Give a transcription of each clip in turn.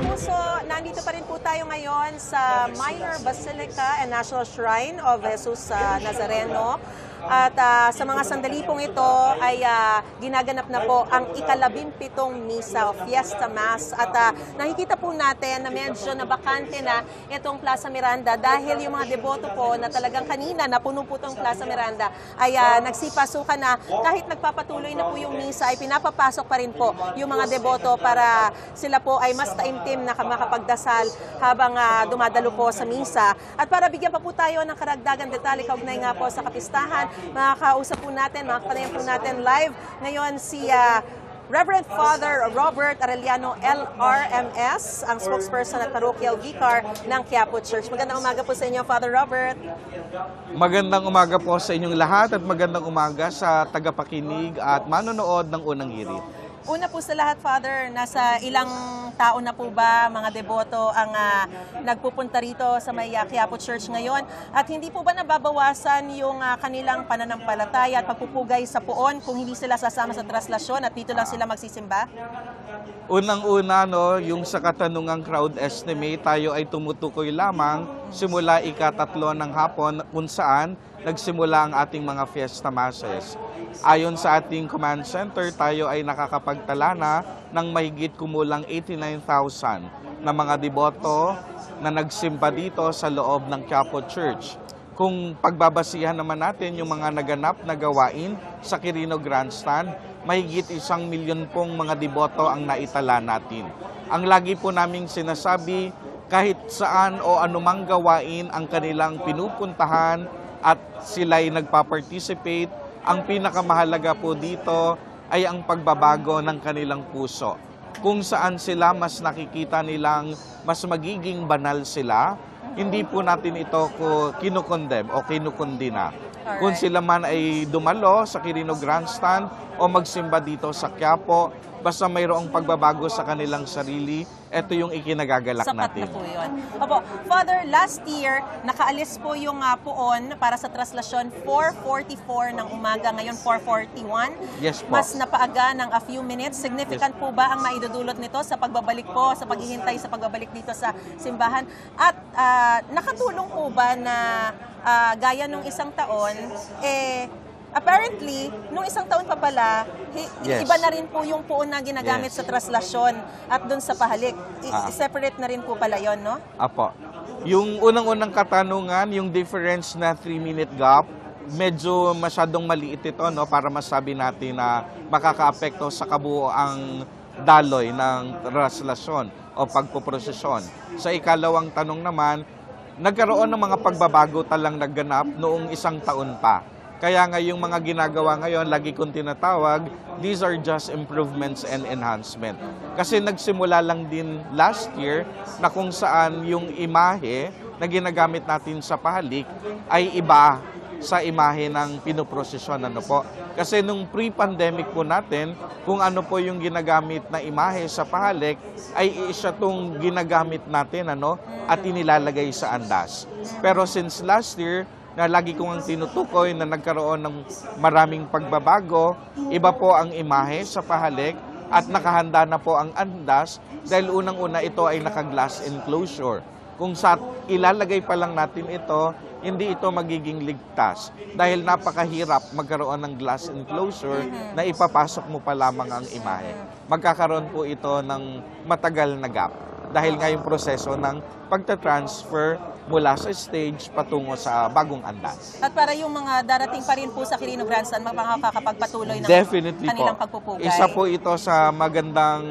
kapuso, nandito pa rin po tayo ngayon sa Minor Basilica and National Shrine of Jesus Nazareno. At sa mga sandali pong ito ay ginaganap na po ang ika-17 misa o Fiesta Mass. At nakikita po natin na medyo nabakante na itong Plaza Miranda dahil yung mga deboto po na talagang kanina napuno po itong Plaza Miranda ay nagsipasukan na kahit nagpapatuloy na po yung misa ay pinapapasok pa rin po yung mga deboto para sila po ay mas taimtim na makapagdasal habang dumadalo po sa misa. At para bigyan pa po tayo ng karagdagan detalye kaugnay nga po sa kapistahan, makakausap po natin, makakapanayan po natin live ngayon si Reverend Father Robert Arellano LRMS, ang spokesperson at parochial vicar ng Quiapo Church. Magandang umaga po sa inyo, Father Robert. Magandang umaga po sa inyong lahat at magandang umaga sa tagapakinig at manonood ng Unang Hirit. Una po sa lahat, Father, nasa ilang tao na po ba, mga deboto, ang nagpupunta rito sa may Quiapo Church ngayon? At hindi po ba nababawasan yung kanilang pananampalataya at pagpupugay sa puon kung hindi sila sasama sa traslasyon at dito lang sila magsisimba? Unang-una, yung sa katanungang crowd estimate, tayo ay tumutukoy lamang simula ika-3 ng hapon kung saan nagsimula ang ating mga fiesta masses. Ayon sa ating command center, tayo ay nakakapagtala na ng mahigit kumulang 89,000 na mga deboto na nagsimba dito sa loob ng Quiapo Church. Kung pagbabasihan naman natin yung mga naganap na gawain sa Quirino Grandstand, mahigit 1 milyon pong mga deboto ang naitala natin. Ang lagi po naming sinasabi, kahit saan o anumang gawain ang kanilang pinupuntahan at sila'y nagpa-participate, ang pinakamahalaga po dito ay ang pagbabago ng kanilang puso. Kung saan sila mas nakikita nilang mas magiging banal sila, hindi po natin ito kinukondem o kinukundina. Kung sila man ay dumalo sa Quirino Grandstand o magsimba dito sa Quiapo, basta mayroong pagbabago sa kanilang sarili, ito yung ikinagagalak natin. Sapat na po yun. Opo, Father, last year, nakaalis po yung puon para sa traslasyon 4:44 ng umaga, ngayon 4:41. Yes po. Mas napaaga ng a few minutes. Significant po ba ang maidudulot nito sa pagbabalik po, sa paghihintay sa pagbabalik dito sa simbahan? At nakatulong po ba na gaya nung isang taon, apparently, nung isang taon pa pala, iba na rin po yung puon na ginagamit sa traslasyon at dun sa pahalik. Separate na rin po pala yon, no? Apo. Yung unang-unang katanungan, yung difference na 3-minute gap, medyo masyadong maliit ito, no, para masabi natin na makakaapekto sa kabuoang daloy ng traslasyon o pagpoprosesyon. Sa ikalawang tanong naman, nagkaroon ng mga pagbabago talang nagganap noong isang taon pa. Kaya nga yung mga ginagawa ngayon, lagi kong tinatawag, these are just improvements and enhancement. Kasi nagsimula lang din last year na kung saan yung imahe na ginagamit natin sa pahalik ay iba sa imahe ng pinoprosesyon. Kasi nung pre-pandemic po natin, kung ano po yung ginagamit na imahe sa pahalik, ay isa itong ginagamit natin at inilalagay sa andas. Pero since last year, na lagi kong ang tinutukoy na nagkaroon ng maraming pagbabago, iba po ang imahe sa pahalik at nakahanda na po ang andas dahil unang-una ito ay naka-glass enclosure. Kung sa ilalagay pa lang natin ito, hindi ito magiging ligtas dahil napakahirap magkaroon ng glass enclosure na ipapasok mo pa lamang ang imahe. Magkakaroon po ito ng matagal na gap dahil nga yung proseso ng pagta-transfer mula sa stage patungo sa bagong andas. At para yung mga darating pa rin po sa Quirino Grandstand, makakapagpatuloy ng kanilang pagpupugay. Isa po ito sa magandang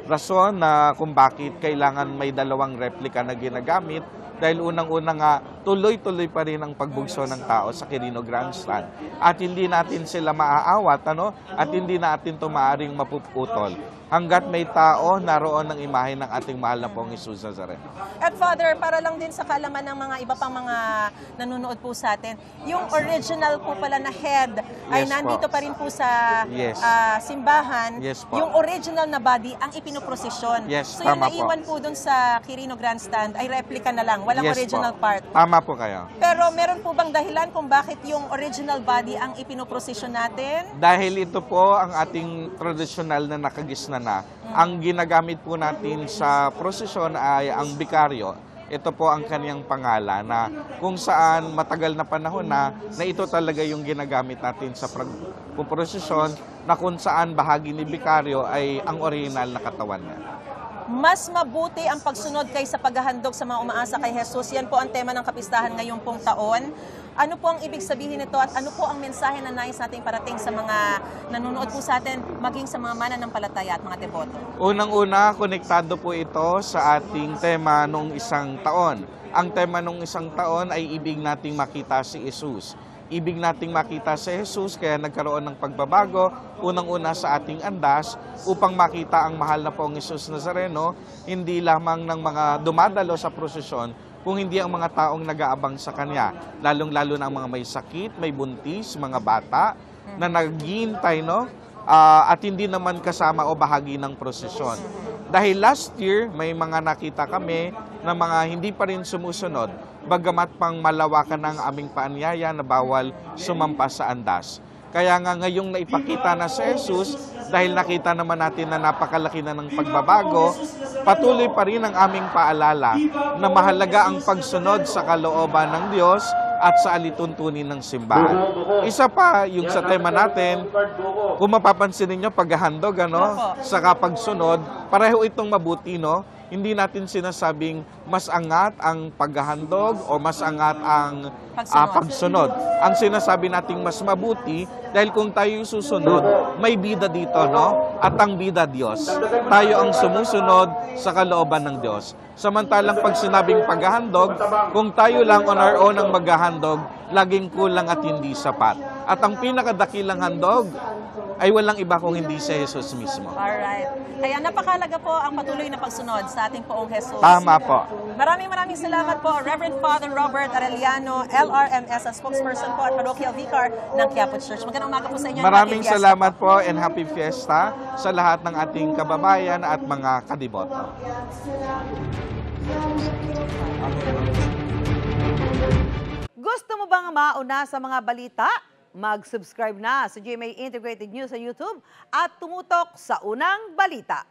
rason na kung bakit kailangan may dalawang replika na ginagamit dahil unang-una nga tuloy-tuloy pa rin ang pagbugso ng tao sa Quirino Grandstand. At hindi natin sila maaawat, at hindi natin ito maaaring mapuputol hanggat may tao naroon ng imahe ng ating mahal na pong Jesus Nazareno. At Father, para lang din sa kaalaman ng mga iba pang mga nanonood po sa atin, yung original po pala na head ay nandito pa rin po sa simbahan. Yung original na body ang ipinoprosesyon. So yung naiwan po dun sa Quirino Grandstand ay replica na lang, walang original part. Tama Tama po kayo. Pero meron po bang dahilan kung bakit yung original body ang ipinoprosesyon natin? Dahil ito po ang ating tradisyonal na nakagisna na. Ang ginagamit po natin sa prosesyon ay ang bikaryo. Ito po ang kaniyang pangalan na kung saan matagal na panahon na ito talaga yung ginagamit natin sa prosesyon na kung saan bahagi ni bikaryo ay ang original na katawan niya. Mas mabuti ang pagsunod kaysa paghahandog sa mga umaasa kay Jesus. Yan po ang tema ng kapistahan ngayong pong taon. Ano po ang ibig sabihin nito at ano po ang mensahe na nais nating parating sa mga nanonood po sa atin, maging sa mga mananampalataya at mga deboto? Unang-una, konektado po ito sa ating tema nung isang taon. Ang tema nung isang taon ay ibig nating makita si Jesus. Ibig nating makita si Jesus kaya nagkaroon ng pagbabago, unang-una sa ating andas upang makita ang mahal na Poong Jesus Nazareno, hindi lamang ng mga dumadalo sa prosesyon, kung hindi ang mga taong nag-aabang sa Kanya, lalong-lalo na ang mga may sakit, may buntis, mga bata na naghihintay, no? At hindi naman kasama o bahagi ng prosesyon. Dahil last year, may mga nakita kami na mga hindi pa rin sumusunod, bagamat pang malawakan ng aming paanyaya na bawal sumampas sa andas. Kaya nga ngayong naipakita na si Jesus, dahil nakita naman natin na napakalaki na ng pagbabago, patuloy pa rin ang aming paalala na mahalaga ang pagsunod sa kalooban ng Diyos at sa alituntunin ng simbahan. Isa pa, yung sa tema natin, kung mapapansin ninyo, paghahandog, saka pagsunod, pareho itong mabuti, no? Hindi natin sinasabing mas angat ang paghahandog o mas angat ang pagsunod. Ang sinasabi nating mas mabuti dahil kung tayo yung susunod, may bida dito, no? At ang bida Diyos. Tayo ang sumusunod sa kalooban ng Diyos. Samantalang pag sinabing paghahandog, kung tayo lang on our own ang maghahandog, laging kulang at hindi sapat. At ang pinakadakilang handog ay walang iba kung hindi si Jesus mismo. Alright. Kaya napakalaga po ang patuloy na pagsunod sa ating Poong Jesus. Tama po. Maraming salamat po, Reverend Father Robert Arellano, LRMS, at spokesperson po at parochial vicar ng Quiapo Church. Magandang umaga po sa inyo. Maraming salamat po and happy fiesta sa lahat ng ating kababayan at mga kadiboto. Gusto mo bang mauna sa mga balita? Mag-subscribe na sa GMA Integrated News sa YouTube at tumutok sa unang balita.